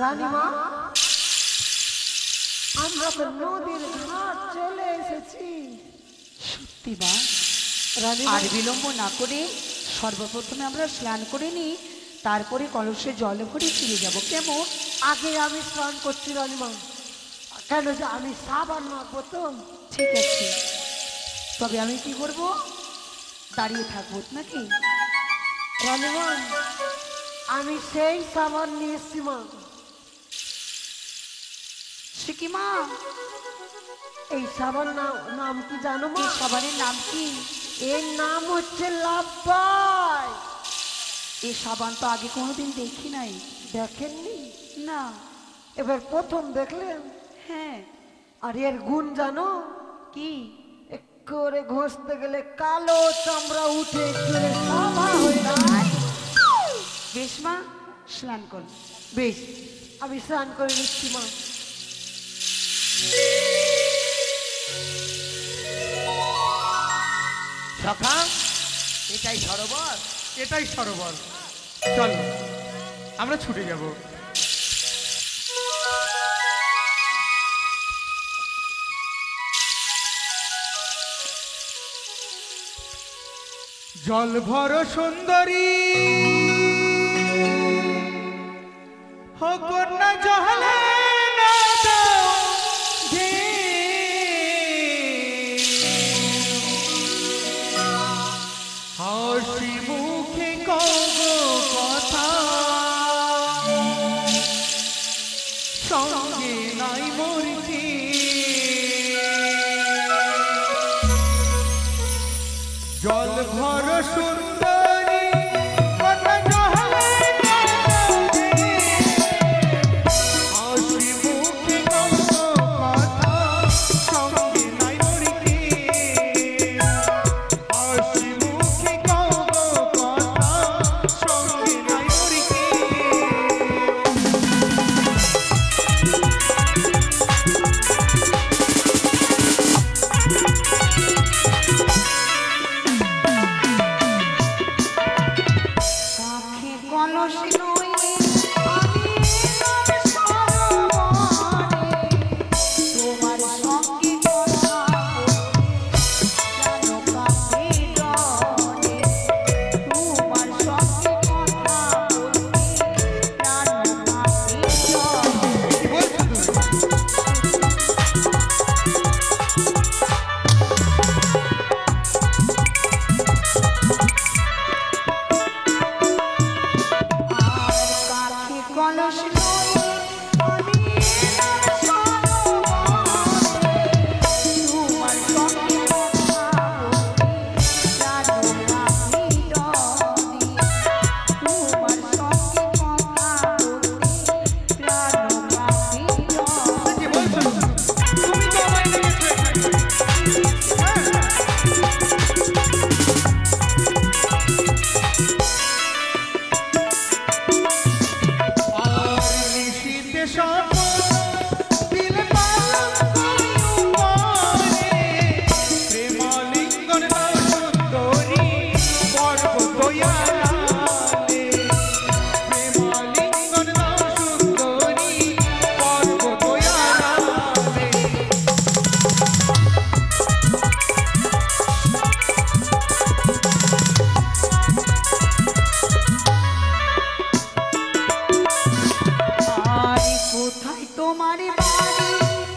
রানীমা আমরা তো নদীর ঘাট চলে এসেছি। দিবা আর বিলম্ব না করে সর্বপ্রথমে আমরা স্নান করে নিই, তারপরে কলসে জল ভরে ফিরে যাব। কেমন? আগে আমি স্নান করছি রানীমা, কেন যে আমি সাবান মাখবো তো। ঠিক আছে, তবে আমি কি করব? দাঁড়িয়ে থাকবো নাকি? রানীমা আমি সেই সাবান নিয়ে এসছি মা। সে কি মা? এই সাবান নাম কি জানো মা? এই সাবানের নাম কি? এর নাম হচ্ছে লাভবাই। এই সাবান তো আগে কোনোদিন দেখি নাই। দেখেননি? না। এবার প্রথম দেখলেন? হ্যাঁ। আর এর গুণ জানো কি? করে ঘষতে গেলে কালো চামড়া উঠে একেবারে সাদা হয়ে যায়। বেশ মা, স্নান কর। বেশ, আমি স্নান করে নিচ্ছি মা। সখা, এটাই সরোবর? এটাই সরোবর, চলো আমরা ছুটে যাব। জল ভর সুন্দরী হো কন্যা জহলে না দাও ধে, হাসি মুখে কব কথা, সঙ্গে নাই মরছি জল ভর সুন্দরী কন্যা জহলে না দাও ধে, হাসি মুখে কব কথা, সঙ্গে নাই মরছি হাসি মুখে কব কথা, সঙ্গে নাই মরছি। কাছে কলস নইলে আমি এলাম সরোবরে, তোমার সঙ্গে কথা বলতে যেন কাছে ডরে, তোমার সঙ্গে কথা বলতে প্রাণ কাঁপে ডরে। কাছে কলস নইলে আমি এলাম সরোবরে, তোমার সঙ্গে কথা বলতে প্রাণ কাঁপে ডরে, তোমার সঙ্গে কথা বলতে প্রাণ কাঁপে ডরে। কি বলছো? তুমি তো আমায় দেখেছো এখানে। হ্যাঁ। আর নিশীথে স্বপ্ন দিলে পালন করি উপরে, প্রেমালিঙ্গন দাও সুন্দরী পর্বত দয়ালালে, প্রেমালিঙ্গন দাও সুন্দরী পর্বত দয়ালালে। আর কোথায় তোমার বাড়ি?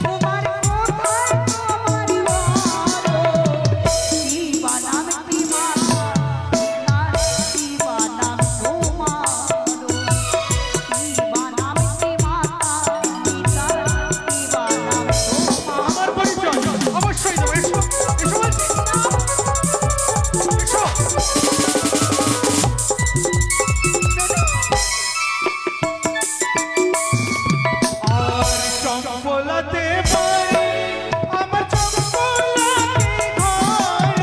তোমার কোথায় তোমার বাড়ি? শিবা নাম কি মাতা পিতার, শিবা নাম তোমার, শিবা নাম কি মাতা পিতার, শিবা নাম তোমার। আমার পরিচয় অবশ্যই দেবো। এসো, এসো বলছি। এসো। আর চম্পলাতে পারে আমার চম্পলাতে ঘর,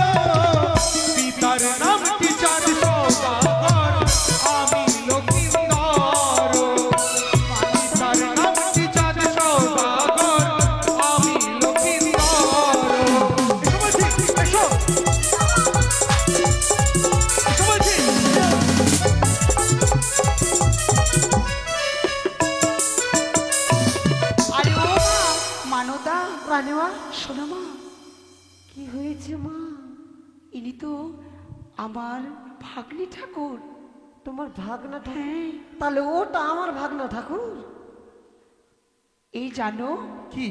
পিতার নামটি চাঁদ সৌদাগর, আমি লক্ষ্মীন্দর। পিতার নামটি চাঁদ সৌদাগর, আমি লক্ষ্মীন্দর। এসো বলছি, এসো। এসো বলছি। আরে ও মা, মানদা, রানীমা শোনো মা, কি হয়েছে মা? ইনি তো আমার ভাগ্নি ঠাকুর। তোমার ভাগনা ঠাকুর? হ্যাঁ। তাহলে ওটা আমার ভাগনা ঠাকুর? এই জানো, কি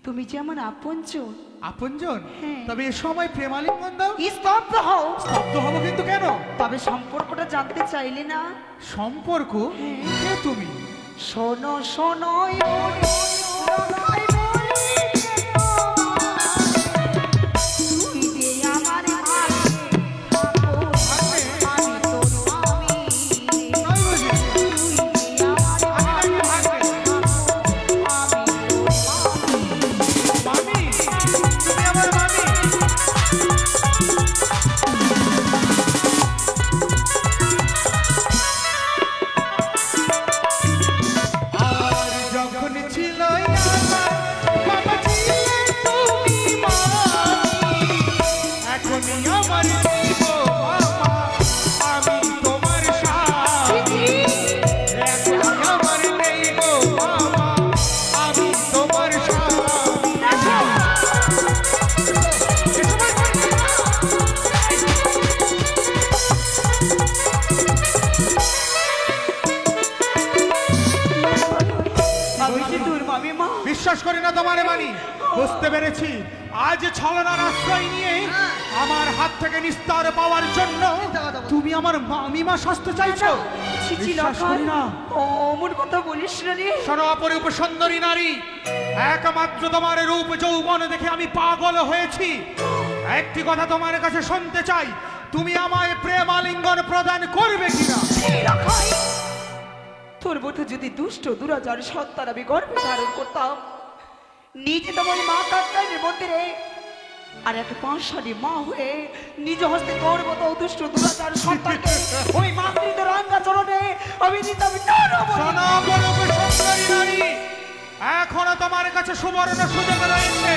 তুমি যে আমার আপনজন। আপনজন? হ্যাঁ। তবে এ সময় প্রেমালিঙ্গন দাও। স্তব্ধ হও। স্তব্ধ হবো কিন্তু কেন? তবে সম্পর্কটা জানতে চাইলে না? সম্পর্ক? কে তুমি? শোনো শোনো তুই যে আমার আমি তোর আমি, তাই বুঝি? তুই যে আমার আমি নাকি ভাগ্নে? আমি তোর মামি, তুমি আমার মামি। আর যখন ছিল আমার বাবা ছিলে তুমি মামি, এখনই আমার জীব বাবা, আমি তোমার স্বামী। এখনই আমার নেই গো বাবা, আমি তোমার স্বামী। আমি যে তোর মামি মা। বিশ্বাস করি না তোমারে মানি। বুঝতে পেরেছি আজ ছলনার আশ্রয় নিয়ে আমার হাত থেকে নিস্তার পাওয়ার জন্য তুমি আমার মামিমা শাস্তি চাইছো। বিশ্বাস করি না। অমন কথা বলিস না রে। শোনো অপরূপ সুন্দরী নারী, একমাত্র তোমার রূপ যৌবন দেখে আমি পাগল হয়েছি। একটি কথা তোমার কাছে শুনতে চাই, তুমি আমায় প্রেম আলিঙ্গন প্রদান করবে কিনা? তোর মতো যদি দুষ্ট দুরাচার সত্তার আমি গর্বে ধারণ করতাম, নিজে তোমার মা কাকাইয়ের মন্দিরে আর এক পাঁচশালী মা হয়ে নিজ হস্তে তোর মতো দুষ্ট দুরাচার সত্তাকে ওই মাতৃত রাঙ্গা চরণে আমি দিতাম না। শোনো অপরূপ সুন্দরী নারী, এখনো তোমার কাছে সুবর্ণ সুযোগ রয়েছে।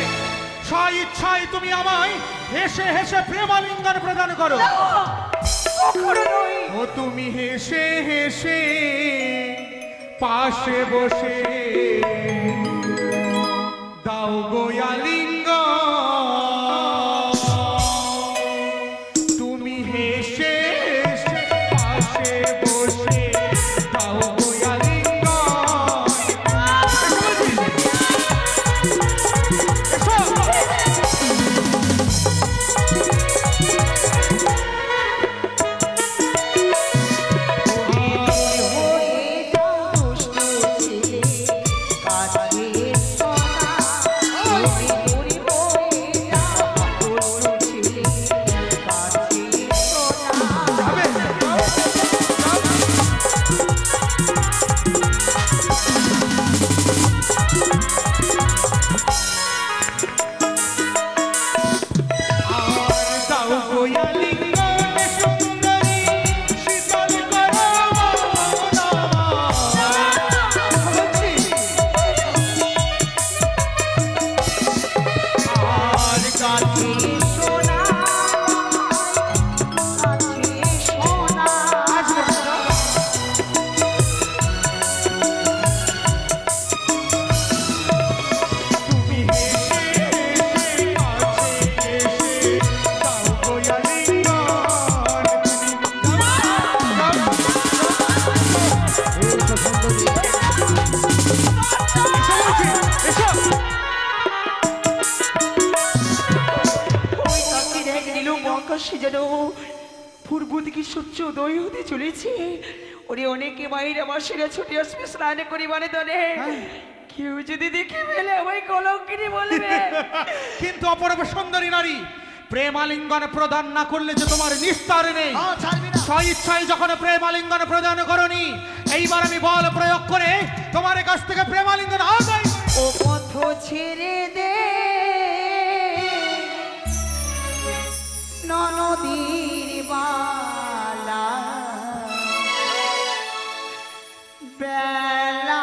স্ব ইচ্ছায় তুমি আমায় হেসে হেসে প্রেমালিঙ্গন প্রদান করো। কখনো নয়। ও তুমি হেসে হেসে পাশে বসে দাও গো আলিঙ্গন। তুমি হেসে হেসে পাশে বসে দাও গো আলিঙ্গন। এসো। আকাশে যেন পূর্ব দিকে সূর্য উদয় হতে চলেছে। ওরে অনেকে মায়ের আমার সেরা ছুটি আসবে স্নান করিবানে ধরে, কেউ যদি দেখে ফেলে আমায় কলঙ্কিনী বলবে। কিন্তু অপরূপ সুন্দরী নারী, প্রেম আলিঙ্গন প্রদান না করলে যে তোমার নিস্তার নেই। স্ব ইচ্ছায় যখন প্রেম আলিঙ্গন প্রদান করনি, এইবার আমি বল প্রয়োগ করে তোমার কাছ থেকে প্রেম আলিঙ্গন আদায় ও পথ ছেড়ে দে ননদীর বালা, বেলা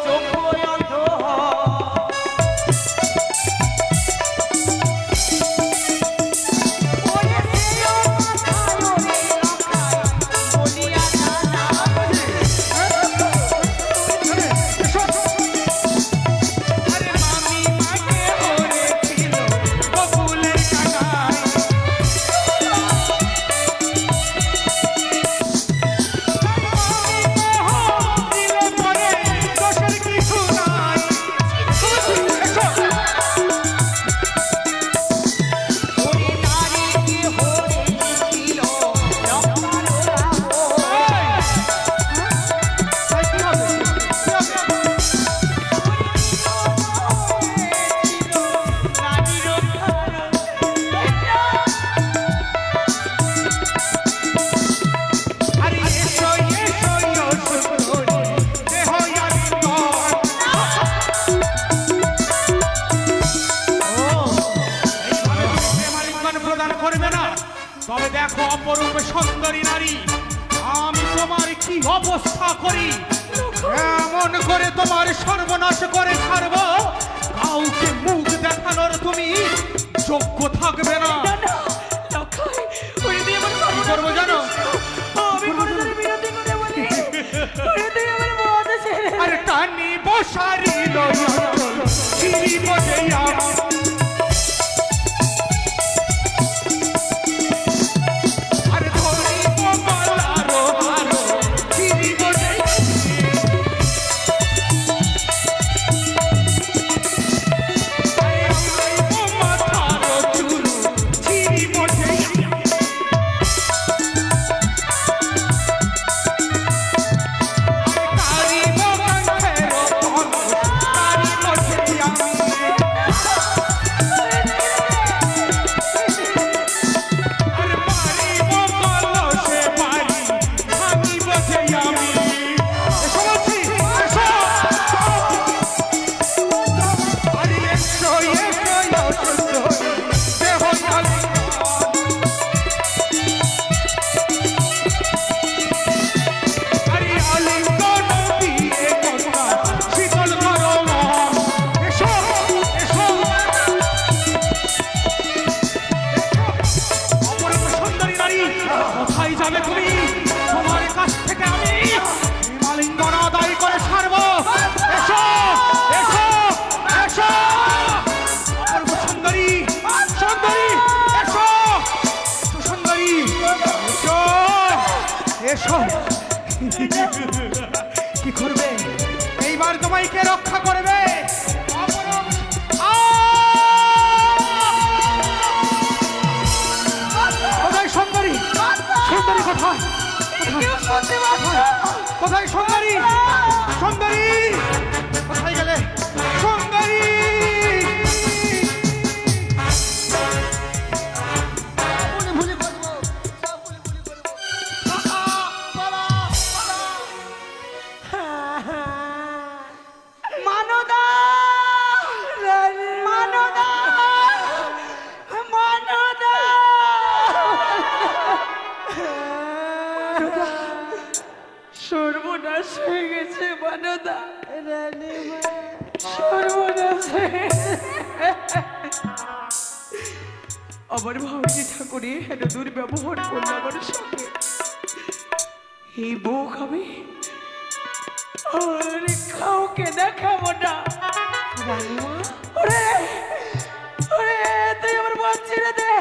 যোগ্য অন্ধ তবে দেখো অপরূপ সুন্দরী নারী, আমি তোমার কি অবস্থা করি, এমন করে তোমার সর্বনাশ করে ছাড়ব, কাউকে মুখ দেখানোর তুমি যোগ্য থাকবে না। কি করবো জানো? আরে টানি বসারি চিনি বোঝে কি করবে? এইবার তোমায় কে রক্ষা করবে? কোথায় সুন্দরী? সুন্দরী কোথায়? কোথায় সুন্দরী? সুন্দরী কোথায় গেলে? সুন্দরী সর্বনাশ হয়ে গেছে মানদা, সর্বনাশ হয়ে আমার ভাবছি ঠাকুরে হেন দুর্ব্যবহার করলো আমার সঙ্গে। এই বউ খাবে আর কাউকে দেখাবো না। ওরে ওরে তুই আমার মন ছেড়ে দে,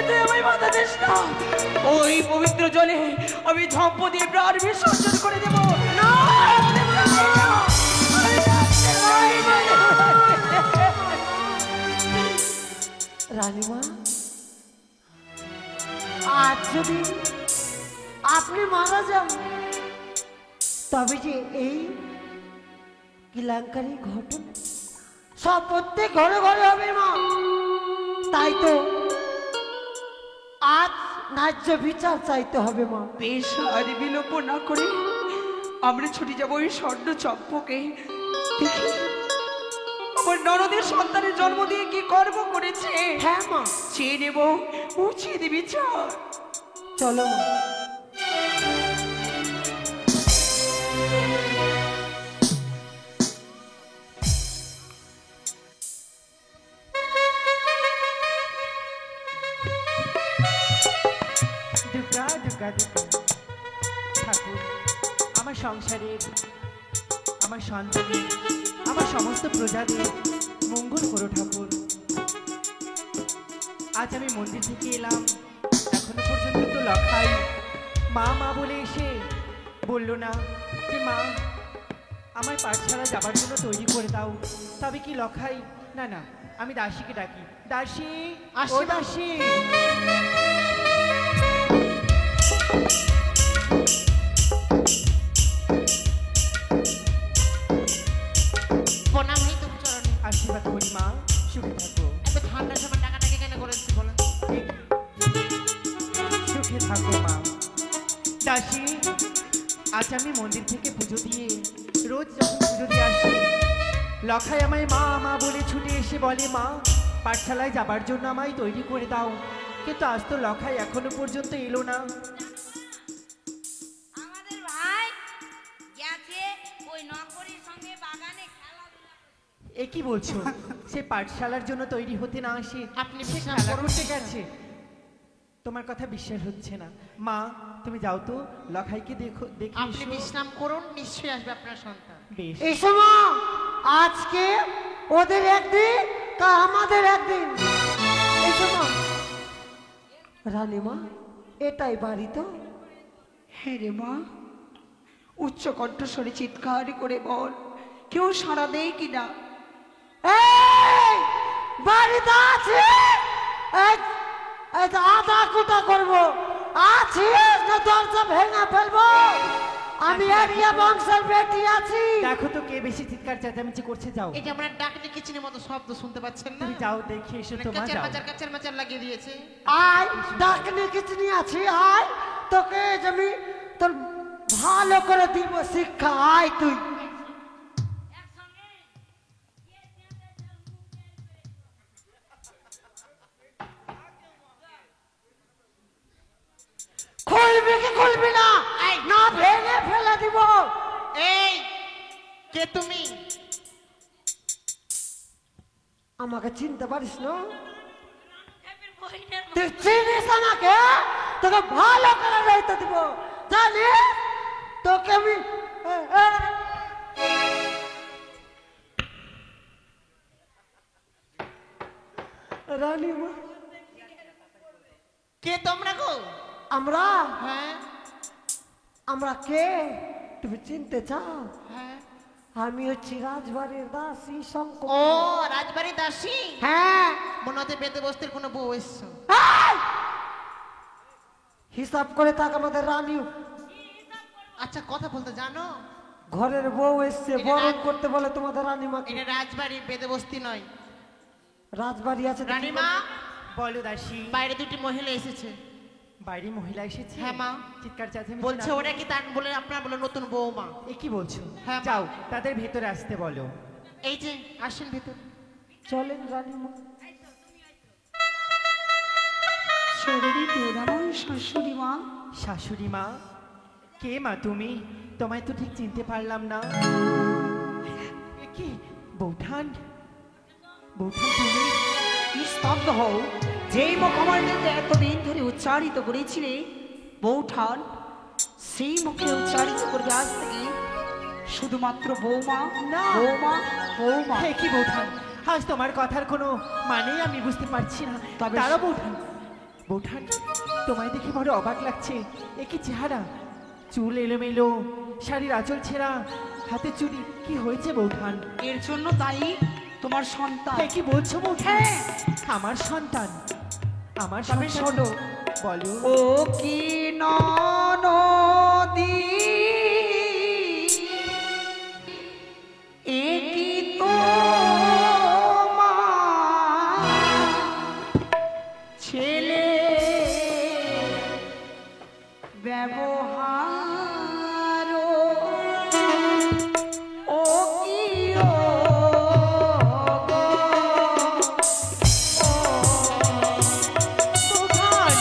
তুই আমার মাথা দিস না। ওই পবিত্র জলে আমি ঝম্প দিয়ে প্রাণ বিসর্জন করে দেবো। রানীমা, আজ যদি আপনি মারা যান তবে যে এই কেলেঙ্কারি ঘটনা সব প্রত্যেক ঘরে ঘরে হবে মা। তাই তো আজ ন্যায্য বিচার চাইতে হবে মা। বেশ, আর বিলম্ব না করে আমরা ছুটে যাবো ওই স্বর্ণ চম্পকে। দেখি আমার ননদের সন্তানের জন্ম দিয়ে কি কর্ম করেছে। হ্যাঁ মা, চেয়ে নেব উচিত বিচার। চলো মা। সংসারের, আমার সন্তানের, আমার সমস্ত প্রজাদের মঙ্গল করো ঠাকুর। আজ আমি মন্দির থেকে এলাম, এখনো পর্যন্ত তো লখাই মা মা বলে এসে বলল না যে মা আমার পাঠশালা যাবার জন্য তৈরি করে দাও। তবে কি লখাই? না না, আমি দাসীকে ডাকি। দাসী, ও দাসী। প্রণাম হই তোর চরণে। আশীর্বাদ করি মা, সুখে থাকো। এত ঠান্ডার সময় টাকাটাকে কেন করেছি বলো? সুখে থাকো মা। দাসী, আজ আমি মন্দির থেকে পুজো দিয়ে, রোজ যখন পুজো দিয়ে আসি, লখাই আমায় মা মা বলে ছুটে এসে বলে মা পাঠশালায় যাবার জন্য আমায় তৈরি করে দাও। কিন্তু আজ তো লখাই এখনো পর্যন্ত এলো না। আমাদের ভাই গেছে ওই নকরির সঙ্গে বাগানে খেলাধুলা করতে। এ কি বলছো? সে পাঠশালার জন্য তৈরি হতে না আসে আপনি সে বিশ্বাস খেলা করুন করতে না। গেছে। তোমার কথা বিশ্বাস হচ্ছে না মা, তুমি যাও তো লখাইকে দেখো, দেখে আপনি এসো। বিশ্রাম করুন, নিশ্চয়ই আসবে আপনার সন্তান। বেশ। এই সময় আজকে ওদের একদিন তা আমাদের একদিন। এই সময় রানীমা, এটাই বাড়ি তো? হ্যাঁ রে মা, উচ্চ কণ্ঠস্বরে চিৎকার করে বল, কেউ সাড়া দেয় কিনা? এই বাড়িতে আছে? এই এই তো আধা কুটা করবো আছে না দরজা ভেঙে ফেলবো? আমি এরিয়া বংশের বেটি আছি। দেখো তো কে বেশি চিৎকার চেঁচামেচি করছে, যাও এটা আমরা ডাকনি কিচিনের মতো শব্দ শুনতে পাচ্ছেন না? তুমি যাও দেখে এসো তো মা, কাচার যাও। মাচার কাচার মাচার লাগিয়ে দিয়েছে। আয় ডাকনি কিচনি আছি, আয় তোকে আমি তোর ভালো করে দিব শিক্ষা। আয় তুই খুলবি কি খুলবি না? না ভেঙে ফেলে দিব। এই কে তুমি? আমাকে চিনতে পারিস না? সাহেবের বইনের তুই চিনিস আমাকে? তোকে ভালো করে রইতে দিব, জানিস? তোকে আমি রানীমা, কে তোমরা গো? আমরা হ্যাঁ আমরা কে তুমি চিনতে চাও? হ্যাঁ। আমি হচ্ছি রাজবাড়ির দাসী ও শঙ্কর। রাজবাড়ি দাসী? হ্যাঁ। মনে হতে বেদে বস্তির কোনো বউ এসছো। এই! হিসাব করে থাক, আমাদের রানী আচ্ছা কথা বলতে জানো? ঘরের বউ এসছে, এটা বরণ রাজ- করতে বলে তোমাদের রানীমাকে। এটা রাজবাড়ি, বেদে বস্তি নয়। রাজবাড়ি আছে তো কি রানীমা, বলো দাসী। বাইরে দুটি মহিলা এসেছে। বাইরে মহিলা এসেছে? হ্যাঁ, মা। চিৎকার চেঁচামেচি বলছে না- ওরা কি তার বলে আপনার বলে নতুন বৌমা। এ কি বলছো? হ্যাঁ, মা। যাও তাদের ভেতরে আসতে বলো। এই যে আসেন ভেতর। চলেন রানীমা। শরীরে করুণাময় শাশুড়ি মা। শাশুড়ি মা, কে মা তুমি? তোমায় তো ঠিক চিনতে পারলাম না। এ কি বৌঠান? বৌঠান তুমি? স্তব্ধ হও, যেই মুখ আমার কাছে এতদিন ধরে উচ্চারিত করেছিলে বৌঠান, সেই মুখে উচ্চারিত করবে আজ থেকে শুধুমাত্র বৌমা। না। বৌমা, বৌমা। এ কি বৌঠান? আজ তোমার কথার কোনো মানেই আমি বুঝতে পারছি না। তবে তারা বৌঠান, বৌঠান তোমায় দেখে বড় অবাক লাগছে। এ কি চেহারা, চুল এলোমেলো, শাড়ির আঁচল ছেঁড়া, হাতে চুড়ি, কি হয়েছে বৌঠান? এর জন্য দায়ী তোমার সন্তান। এ কি বলছো বৌঠান? হ্যাঁ। আমার সন্তান? আমার তবে সন্তান? শোনো, বলো। ও কি নদী, এ কি তোমার ছেলে ব্যবহার, ও কি ও গো, ও বৌঠান!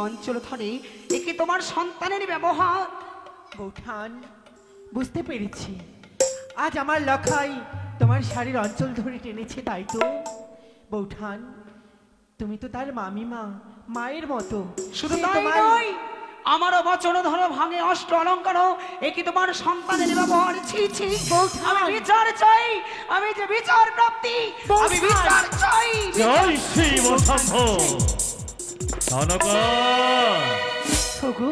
অঞ্চল ধরে একে তোমার সন্তানের ব্যবহার। বৌঠান, বুঝতে পেরেছি আজ আমার লখাই তোমার শাড়ির অঞ্চল ধরে টেনেছে, তাই তো? বৌঠান, তুমি তো তার মামিমা, মায়ের মতো। শুধু সে তাই তোমার- নয়, আমারও বচন ধরো ভাঙে অষ্ট অলঙ্কার, একে তোমার সন্তানের ব্যবহার। ছি ছি, আমি বিচার চাই, আমি যে বিচার প্রাপ্তি, আমি বিচার চাই। জয় শিব শম্ভু। সনকা, ওগো,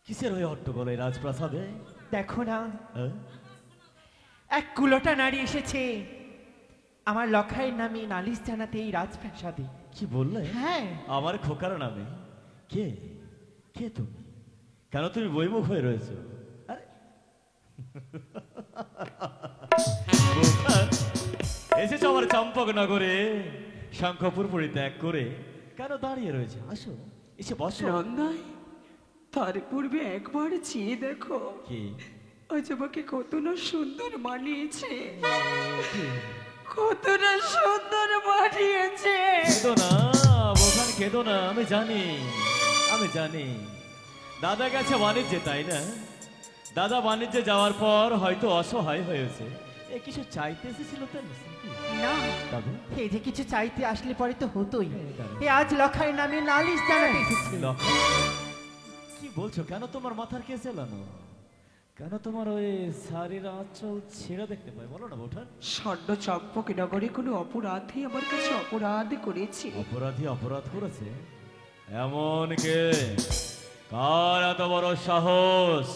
কিসের ওই হট্টগোল এই রাজপ্রাসাদে? দেখো না, হ্যাঁ? এক কুলোটা নারী এসেছে আমার লখাইয়ের নামে নালিশ জানাতে এই রাজপ্রাসাদে। কি বললে? হ্যাঁ, আমার খোকার নামে? কে কে তুমি? কেন তুমি বইমুখ হয়ে রয়েছো? আরে বোকার, এসেছো আমার চম্পকনগরে শঙ্খপুর পরিত্যাগ করে, কেন দাঁড়িয়ে রয়েছে? আসো, এসে বসো। নন্দাই, তার পূর্বে একবার চেয়ে দেখো, কি? আজ আমাকে কত না সুন্দর মানিয়েছে, কত না সুন্দর মানিয়েছে। কেঁদো না বোকান, কেঁদো না। আমি জানি, আমি জানি দাদা গেছে বাণিজ্যে, তাই না? দাদা বাণিজ্যে যাওয়ার পর হয়তো অসহায় হয়েছে, এ কিছু চাইতে এসেছিল তো নাকি? না, তবে এই যে কিছু চাইতে আসলে পরে তো হতোই। দাঁড়াও। এ আজ লখাইয়ের নামে নালিশ জানাতে এসেছে। লক্ষণ, কি বলছো? কেন তোমার মাথার কে চালানো? কেন তোমার ওই শাড়ির আঁচল ছেঁড়া দেখতে পাই? বলো না বোঠান। স্বর্ণ চম্পক নগরে কোনো অপরাধী আমার কাছে অপরাধ করেছে। অপরাধী অপরাধ করেছে? এমন কে? কার এত বড় সাহস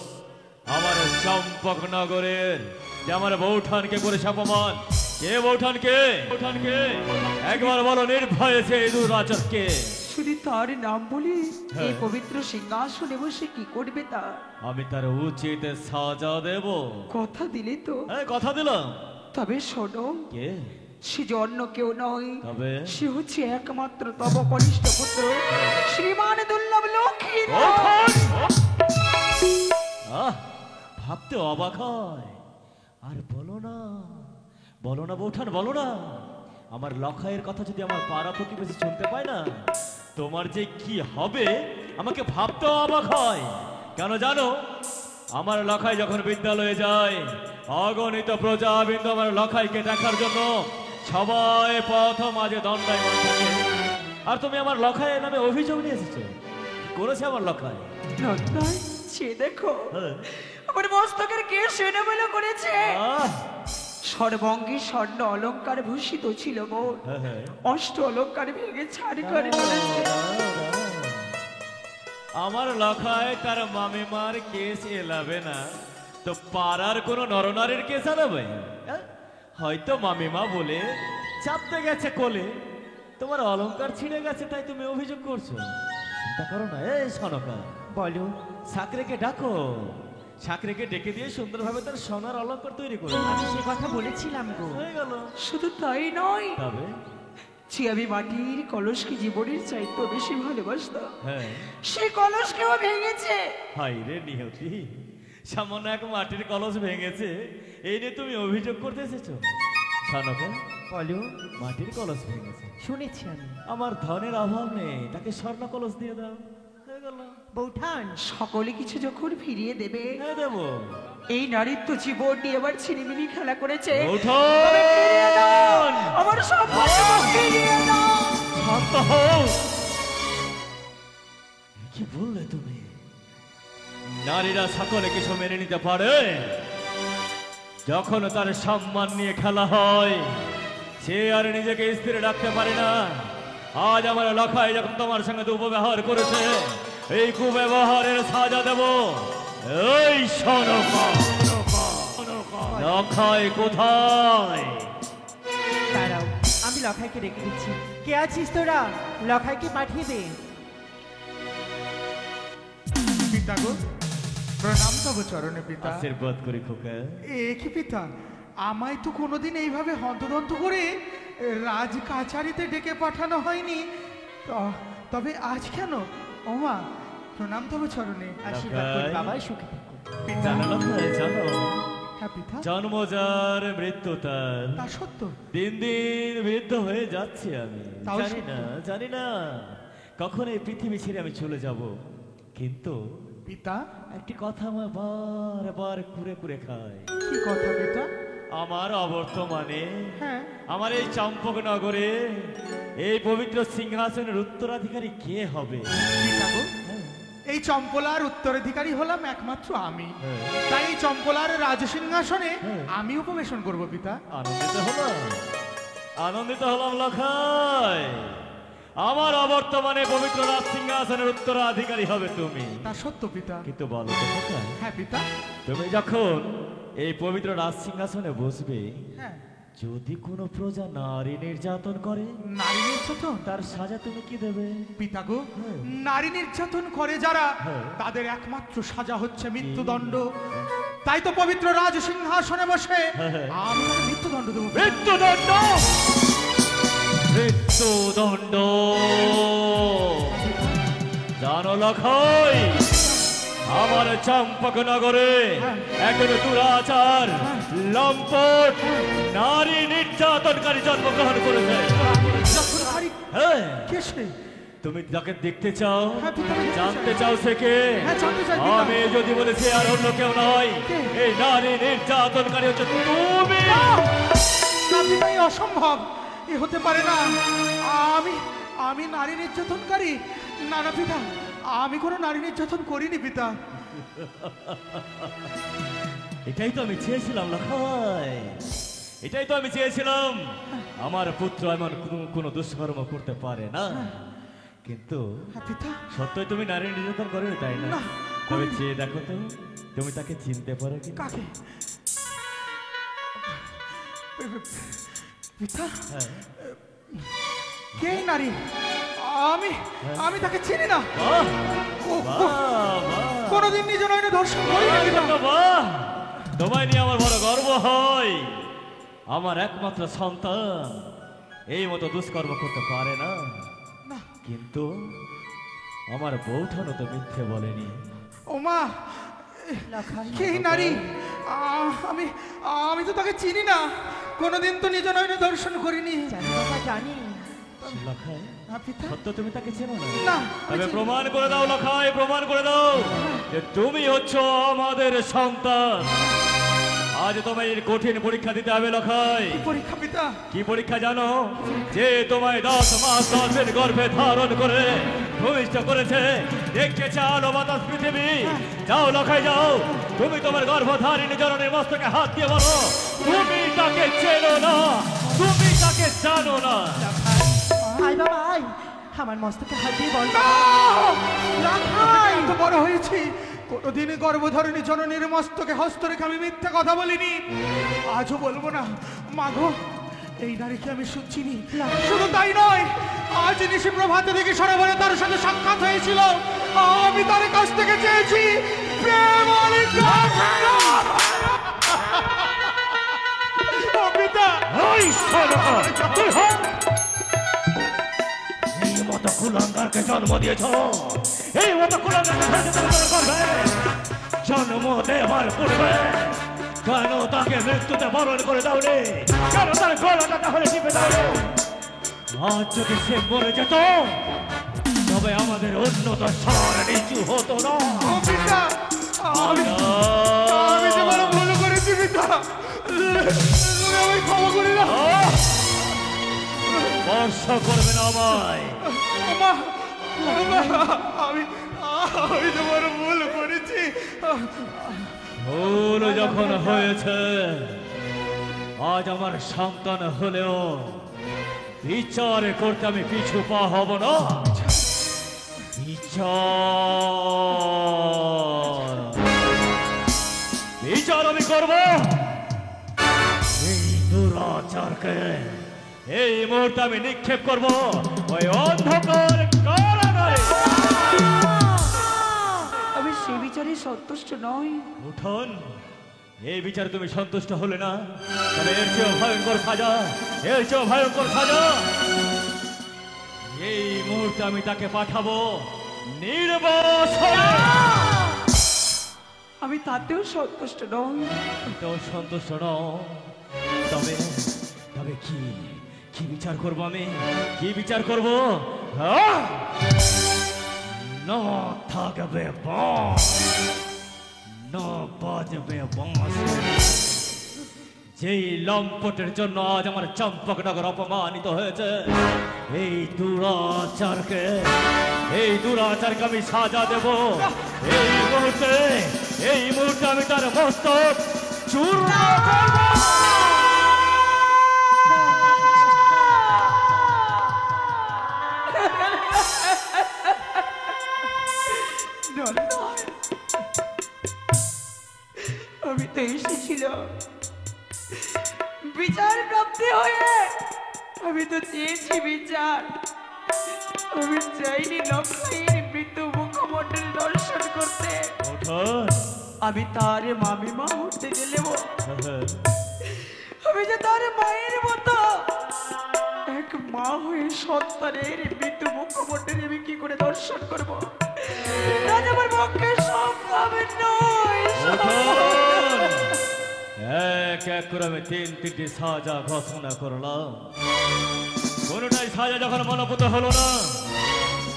আমার চম্পক নগরের যে আমার বৌঠানকে করেছে অপমান? কে বৌঠানকে? বৌঠানকে একবার বলো নির্ভয়ে সে দুরাচরকে। শুধু তার নাম বলি হ্যাঁ। এই পবিত্র সিংহাসনে বসে কি করবে তা? আমি তার উচিত সাজা দেব। কথা দিলে তো? হ্যাঁ, কথা দিলাম। তবে শোনো, কে? সে যে অন্য কেউ নয়, তবে সে হচ্ছে একমাত্র তব কনিষ্ঠ পুত্র শ্রীমান দুর্লভ লক্ষ্মী। বৌঠান! আহ, ভাবতে অবাক হয়। আর বলো না, বলো না বৌঠান, বলো না। আমার লখাইয়ের কথা যদি আমার পাড়া প্রতিবেশী শুনতে পায় না, তোমার যে কি হবে আমাকে ভাবতে অবাক হয়। কেন জানো? আমার লখাই যখন বিদ্যালয়ে যায়, অগণিত প্রজাবৃন্দ আমার লখাইকে দেখার জন্য সবাই পথ মাঝে দণ্ডায়মান থাকে। আর তুমি আমার লখাইয়ের নামে অভিযোগ নিয়ে এসেছো। কি করেছে আমার লখাই? নন্দাই, সে দেখো হ্যাঁ। আমার মস্তকের কে সেনাবেলা করেছে। আহ, সর্বঙ্গে স্বর্ণ অলংকার ভূষিত ছিল মোর, হ্যাঁ, হ্যাঁ। অষ্ট অলংকার ভেঙে ছাড় করে ফেলেছে। আমার লখায় তার মামিমার কেস এলাবে না তো পাড়ার কোনো নরনারীর কেস আলাবে? হয়তো মামিমা বলে চাপতে গেছে কোলে, তোমার অলংকার ছিঁড়ে গেছে, তাই তুমি অভিযোগ করছো। চিন্তা করো না। এই সনকা, বলো, সাকরেকে ডাকো, সাকরেকে ডেকে দিয়ে সুন্দরভাবে তার সোনার অলংকার তৈরি করে আমি সে কথা বলেছিলাম গো। হয়ে গেল। শুধু তাই নয়, তবে যে আমি মাটির কলসকে জীবনের চাইতে বেশি ভালোবাসতাম, হ্যাঁ, সেই কলসকেও ভেঙেছে। হাই রে নিহতি, সামান্য এক মাটির কলস ভেঙেছে এই নিয়ে তুমি অভিযোগ করতে এসেছো? সনকা, বলো, মাটির কলস ভেঙেছে, শুনেছি আমি। আমার ধনের অভাব নেই, তাকে স্বর্ণ কলস দিয়ে দাও, হয়ে গেল। বৌঠান, সকলে কিছু যখন ফিরিয়ে দেবে, হ্যাঁ, দেবো। এই নারীত্ব জীবন নিয়ে এবার ছিনিমিনি খেলা করেছে। উঠোন! আমার সম্পত্তি ফিরিয়ে দাও। শান্ত হও। কি বললে তুমি? নারীরা সকলে কিছু মেনে নিতে পারে? যখন তার সম্মান নিয়ে খেলা হয়, সে আর নিজেকে স্থির রাখতে পারে না। আজ আমার লখাই যখন তোমার সঙ্গে দুর্ব্যবহার করেছে, এই কুব্যবহারের সাজা দেব। এই সনকা, লখাই কোথায়? দাঁড়াও, আমি লখাইকে রেখে দিচ্ছি। কে আছিস তোরা? লখাইকে পাঠিয়ে দে। পিতা গো, প্রণাম তব চরণে পিতা। আশীর্বাদ করি খোকা। এ কি পিতা, আমায় তো কোনোদিন এইভাবে হন্তদন্ত করে রাজ কাছারিতে ডেকে পাঠানো হয়নি, তবে আজ কেন? ওমা, প্রণাম তব চরণে। আশীর্বাদ করি লখাই। বাবা, সুখে থাকো। পিতা, জানো লখাই, জানো হ্যাঁ পিতা, জন্ম যার মৃত্যু তার, তা সত্য। দিন দিন বৃদ্ধ হয়ে যাচ্ছি আমি। তাও জানি সত্য। না, জানি না কখন এই পৃথিবী ছেড়ে আমি চলে যাব, কিন্তু পিতা, একটি কথা আমার বারবার কুরে কুরে খায়। কি কথা পিতা? আমার অবর্তমানে হ্যাঁ, আমার এই চম্পক নগরে এই পবিত্র সিংহাসনের উত্তরাধিকারী কে হবে? পিতা গো, এই চম্পলার উত্তরাধিকারী হলাম একমাত্র আমি। তাই এই চম্পলার রাজসিংহাসনে আমি উপবেশন করব পিতা। আনন্দিত হলাম লখাই। আমার অবর্তমানে পবিত্র রাজ সিংহাসনের উত্তরাধিকারী হবে তুমি। তা সত্য পিতা। কিন্তু বলো তো লখাই, হ্যাঁ পিতা। তুমি যখন এই পবিত্র রাজ সিংহাসনে বসবে, হ্যাঁ, যদি কোনো প্রজা নারী নির্যাতন করে, নারী নির্যাতন, তার সাজা তুমি কি দেবে? পিতা গো, হ্যাঁ। নারী নির্যাতন করে যারা, হ্যাঁ। তাদের একমাত্র সাজা হচ্ছে মৃত্যুদণ্ড। তাই তো পবিত্র রাজ সিংহাসনে বসে হ্যাঁ। আমি তাকে মৃত্যুদণ্ড দেবো। মৃত্যুদণ্ড, মৃত্যুদণ্ড। জানো লখাই, আমার চম্পক নগরে একজন দুরাচার লম্পট নারী নির্যাতনকারী জন্মগ্রহণ করেছে। নির্যাতনকারী হ্যাঁ, কে সে? তুমি যাকে দেখতে চাও, হ্যাঁ, পিতা, আমি দেখতে জানতে চাই। চাও সে কে? হ্যাঁ, জানতে চাই, পিতা। আমি যদি বলেছি আর অন্য কেউ নয়, কে? এই নারী নির্যাতনকারী হচ্ছে তুমি। না পিতা, এ অসম্ভব, এ হতে পারে না। আমি আমি নারী নির্যাতনকারী? না না পিতা, আমি কোনো নারী নির্যাতন করিনি পিতা। এটাই তো আমি চেয়েছিলাম লখাই, এটাই তো আমি চেয়েছিলাম। আমার পুত্র এমন কোনো দুষ্কর্ম করতে পারে না। কিন্তু হ্যাঁ পিতা। সত্যই তুমি নারী নির্যাতন করো, তাই না? না, তবে চেয়ে দেখো তো, তুমি তাকে চিনতে পারো কি? কাকে? পিতা, হ্যাঁ। কে নারী? আমি আমি তাকে চিনি না। বাহ, ও- বাহ, বাহ। কোনোদিন নিজ নয়নে দর্শন করিনি পিতা। বাহ, তোমায় নিয়ে আমার বড় গর্ব হয়। আমার একমাত্র সন্তান এই মতো দুষ্কর্ম করতে পারে না। না। কিন্তু আমার বৌঠানও তো মিথ্যে বলেনি। ও মা, কে এই নারী? আমি আমি তো তাকে চিনি না, কোনোদিন তো নিজ নয়নে দর্শন করিনি। জানি বাবা, জানি। লখাই, পিতা, সত্য তুমি তাকে চেনো না? না, তবে প্রমাণ করে দাও লখাই, প্রমাণ করে দাও যে তুমি হচ্ছ আমাদের সন্তান। আজ তোমায় এর কঠিন পরীক্ষা দিতে হবে লখাই। পরীক্ষা পিতা? কি পরীক্ষা জানো? যে তোমায় 10 মাস 10 দিন গর্ভে ধারণ করে ভূমিষ্ঠ করেছে, দেখেছে আলো বাতাস পৃথিবী। যাও লখাই, যাও, তুমি তোমার গর্ভধারিণী জননীর মস্তকে হাত দিয়ে বলো, তুমি তাকে চেনো না, তুমি তাকে জানো না। আয় বাবা, আয়, আমার মস্তকে হাত দিয়ে বল। এত বড় হয়েছি, কোনোদিন গর্ভধারিণী জননীর মস্তকে হস্ত রেখে আমি মিথ্যা কথা বলিনি, আজও বলবো না। মাগো, এই নারীকে আমি শুনছিনি। শুধু তাই নয়, আজ নিশি প্রভাতে দেখি সরোবরে তার সাথে সাক্ষাৎ হয়েছিল। আমি তার কাছ থেকে চেয়েছি প্রেম আলিঙ্গন। ও পিতা, ওই সরকার, তুই হন এই মতো কুলাঙ্গারকে জন্ম দিয়েছ, এই মতো কুলাঙ্গারকে জন্ম দেবার পূর্বে কেন তাকে মৃত্যুতে বরণ করে দাওনি? কেন তার গলাটা তাহলে টিপে দাও? আজ যদি সে মরে যেত, তবে আমাদের উন্নত স্বর নিচু হতো না। ও পিতা, আমি যে বড় ভুল করেছি পিতা, তুমি আমায় ক্ষমা করে দাও। স্পর্শ করবে না আমায়। আমা, আমি যে বড় ভুল করেছি। ভুল যখন হয়েছে, আজ আমার সন্তান হলেও বিচার করতে আমি পিছু পা হব না। বিচার আমি করব। এই দুরাচারকে এই মুহূর্তে আমি নিক্ষেপ করব ওই অন্ধকার কারাগারে। আমি সে বিচারে সন্তুষ্ট নই। উঠোন, এই বিচারে তুমি সন্তুষ্ট হলে না, তবে এর চেয়েও ভয়ঙ্কর সাজা, এর চেয়েও ভয়ঙ্কর সাজা। এই মুহূর্তে আমি তাকে পাঠাবো নির্বাসনে। আমি তাতেও সন্তুষ্ট নই। তো সন্তুষ্ট নও, তবে তবে কি কি বিচার করব আমি? কি বিচার করব? হ্যাঁ? না থাকবে বাঁশ, না বাজবে বাঁশি। যেই লম্পটের জন্য আজ আমার চম্পকনগর অপমানিত হয়েছে, এই দুরাচারকে আমি সাজা দেব। এই মুহূর্তে আমি তার মস্তক চূর্ণ করব। নন্দাই, আমি তো এসেছিলাম বিচার প্রাপ্তি হয়ে। আমি তো চেয়েছি বিচার, আমি চাইনি লক্ষাইয়ের মৃত্যু মুখমণ্ডল দর্শন করতে। ওঠন। আমি তার মামিমা হতে গেলেও আমি যে তার মায়ের মতো এক মা হয়ে সন্তানের মৃত্যু মুখমণ্ডল আমি কি করে দর্শন করবো? আজ আমার পক্ষে সম্ভব নয়। ওঠন। এক এক করে আমি তিনটি সাজা ঘোষণা করলাম। কোনটাই সাজা যখন মনোপুত হলো না,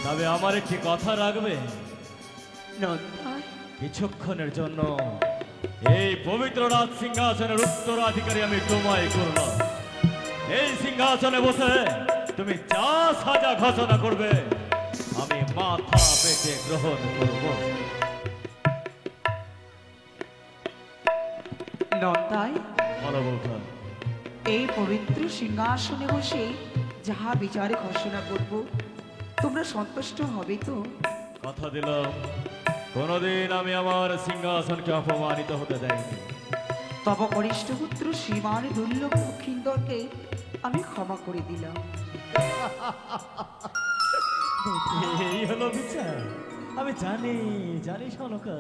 তবে আমার একটি কথা রাখবে। নন্দাই, কিছুক্ষণের জন্য এই পবিত্র রাজ সিংহাসনের উত্তরাধিকারী আমি তোমায় করলাম। এই সিংহাসনে বসে তুমি যা সাজা ঘোষণা করবে আমি মাথা পেতে গ্রহণ করব। নন্দাই, বলো বৌঠা। এই পবিত্র সিংহাসনে বসে যাহা বিচারে ঘোষণা করব, তোমরা সন্তুষ্ট হবে তো? কথা দিলাম কোনদিন আমি আমার সিংহাসনকে অপমানিত হতে দেয়নি। তব কনিষ্ঠ পুত্র শ্রীমান দুর্লভ লক্ষিন্দরকে আমি ক্ষমা করে দিলাম। এই হলো বিচার। আমি জানি জানি সনকা,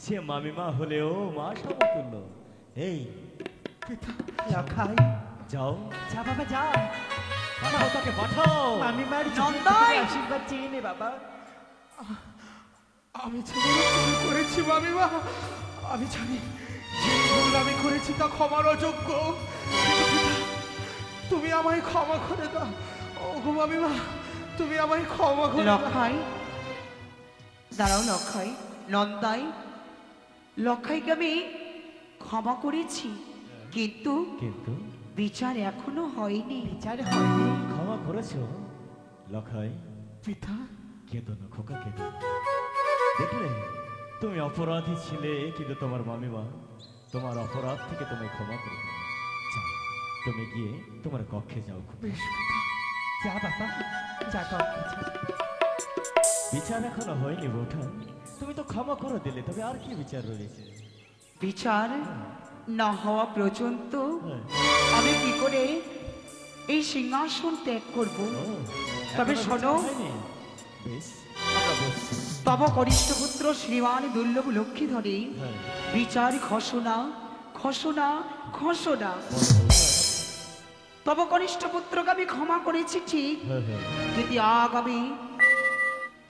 সে মামিমা হলেও মা সমতুল্য। এই লখাই, যাও, যা বাবা যা, পাঠাও, তাকে পাঠাও। আমি মার নন্দাই! আশীর্বাদ চেয়ে নে বাবা। আমি ছেলে ভুল করেছি মামিমা। আমি জানি যে ভুল আমি করেছি তা ক্ষমার অযোগ্য। তুমি আমায় ক্ষমা করে দাও। ওগো মামিমা, তুমি আমায় ক্ষমা করে দাও। লক্ষাই, দাঁড়াও লক্ষাই। নন্দাই, লক্ষাইকে আমি ক্ষমা করেছি, কিন্তু কিন্তু বিচার এখনো হয়নি। বিচার হয়নি। ক্ষমা করেছো লখাই? পিতা, কেঁদো না খোকা, কেঁদো না। দেখলে তুমি অপরাধী ছিলে, কিন্তু তোমার মামিমা তোমার অপরাধ থেকে তুমি ক্ষমা করে দিল। যাও, তুমি গিয়ে তোমার কক্ষে যাও। বেশ পিতা। যা বাবা যা, কক্ষে যা। বিচার এখনো হয়নি বৌঠা, তুমি তো ক্ষমা করে দিলে, তবে আর কি বিচার রয়েছে? বিচার না হওয়া পর্যন্ত হ্যাঁ। আমি কি করে এই সিংহাসন ত্যাগ করব? ও, তবে এখনো শোনো। বিচার হয়নি? বেশ, আমরা বসছি। তব কনিষ্ঠ পুত্র শ্রীমান দুর্লভ লক্ষ্মীধরে হ্যাঁ, বিচার ঘোষণা ঘোষণা ঘোষণা। বলো বৌঠা। তব কনিষ্ঠ পুত্রকে আমি ক্ষমা করেছি ঠিক, হ্যাঁ, হ্যাঁ, কিন্তু আগামী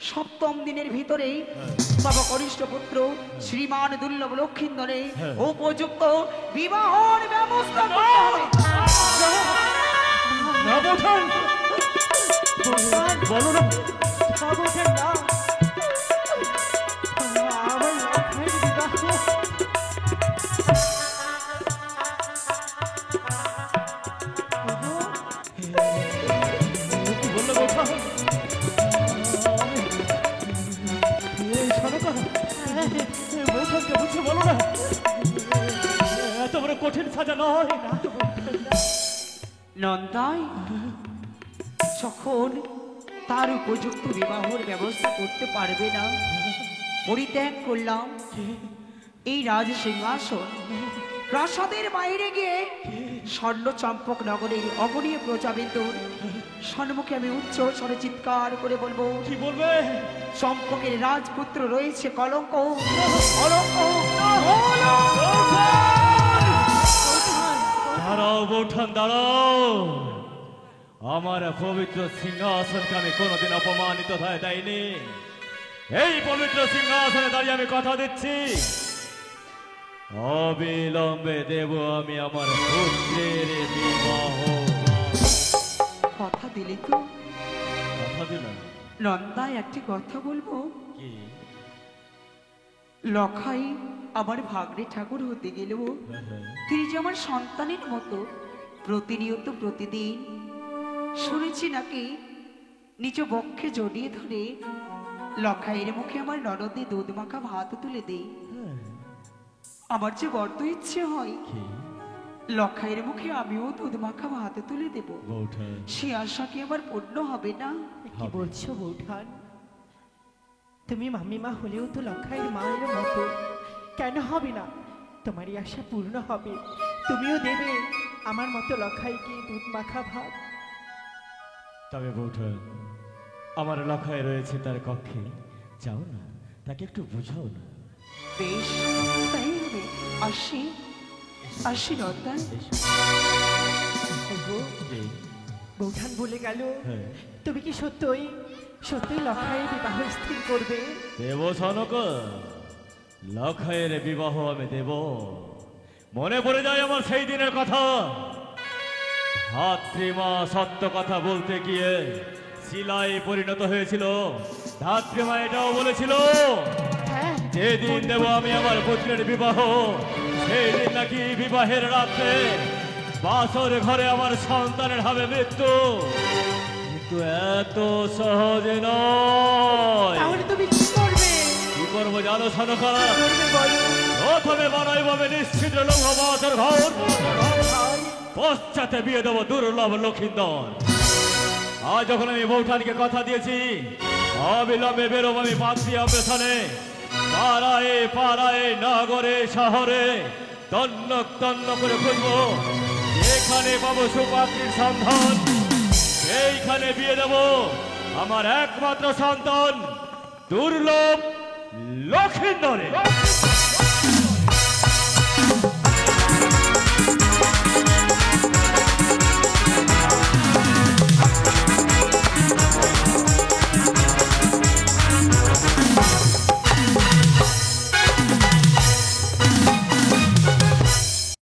সপ্তম দিনের ভিতরে হ্যাঁ। তব কনিষ্ঠ পুত্র শ্রীমান দুর্লভ লক্ষিন্দরে হ্যাঁ। উপযুক্ত বিবাহর ব্যবস্থা করতে হবে। না বৌঠা, বলো না। বাবু ওঠেন না, আমার লখাইয়ের বিবাহ। কি বললো বৌঠা? এই সনকা, বৌঠাকে বুঝে বলো না, এত বড় কঠিন সাজা নয়। নন্দাই, যখন তার উপযুক্ত বিবাহর ব্যবস্থা করতে পারবে না, পরিত্যাগ করলাম এই রাজ সিংহাসন। প্রাসাদের বাইরে গিয়ে স্বর্ণ চম্পক নগরের অগণীয় প্রজাবিন্দুর সম্মুখে আমি উচ্চ স্বরে চিৎকার করে বলবো, কি বলবে? চম্পকের রাজপুত্র রয়েছে কলঙ্ক, কলঙ্ক। দাঁড়াও বৌঠান, দাঁড়াও। আমার পবিত্র সিংহাসনকে আমি কোনোদিন অপমানিত হয়ে দেয়নি। এই পবিত্র সিংহাসনে দাঁড়িয়ে আমি কথা দিচ্ছি, অবিলম্বে দেব আমি আমার পুত্রের বিবাহ। কথা দিলে তো? কথা দিলাম। নন্দায় একটি কথা বলবো। কি? লখাই আমার ভাগ্নে ঠাকুর হতে গেলেও তিনি যে আমার সন্তানের মতো প্রতিনিয়ত প্রতিদিন শুনেছি নাকি নিজ বক্ষে জড়িয়ে ধরে লখাইয়ের মুখে আমার ননদে দুধ মাখা ভাত তুলে দেই। আমার যে বড্ড ইচ্ছে হয় কি? লখাইয়ের মুখে আমিও দুধ মাখা ভাত তুলে দেব। বৌঠান, সে আশা কি আমার পূর্ণ হবে না? কি বলছো বৌঠান? তুমি মামিমা হলেও তো লখাইয়ের মায়ের মতো, কেন হবে না? তোমারই আশা পূর্ণ হবে, তুমিও দেবে আমার মতো লখাইকে দুধ মাখা ভাত। তবে বৌঠান, আমার লখায় রয়েছে তার কক্ষে, যাও না, তাকে একটু বুঝাও না। বেশ, তাই হবে। আসি আসি নন্দায়। ওগো, এই, বৌঠান বলে গেল, হ্যাঁ। তুমি কি সত্যই সত্যই লখাইয়ের বিবাহ স্থির করবে? দেব সনক, লখায়ের বিবাহ আমি দেব। মনে পড়ে যায় আমার সেই দিনের কথা। ধাত্রীমা সত্য কথা বলতে গিয়ে শিলায় পরিণত হয়েছিল। ধাত্রীমা এটাও বলেছিল, হ্যাঁ, যেদিন দেব আমি আমার পুত্রের বিবাহ, সেই দিন নাকি বিবাহের রাত্রে বাসর ঘরে আমার সন্তানের হবে মৃত্যু। কিন্তু এত সহজে নয়। তাহলে তুমি কি করবে? কি করবো জানো সনকা? করবে বলো। প্রথমে বানাইব নিশ্চিত লৌহ বাসর ঘর, পশ্চাতে বিয়ে দেবো দুর্লভ লক্ষিন্দর। আজ যখন আমি বৌঠানকে কথা দিয়েছি, অবিলম্বে বেরোবো আমি পাত্রী অপেছনে। পাড়ায় পাড়ায় নগরে শহরে তন্ন তন্ন করে খুঁজবো, যেখানে পাবো সুপাত্রীর সন্ধান, সেইখানে বিয়ে দেব আমার একমাত্র সন্তান দুর্লভ লক্ষিন্দরে।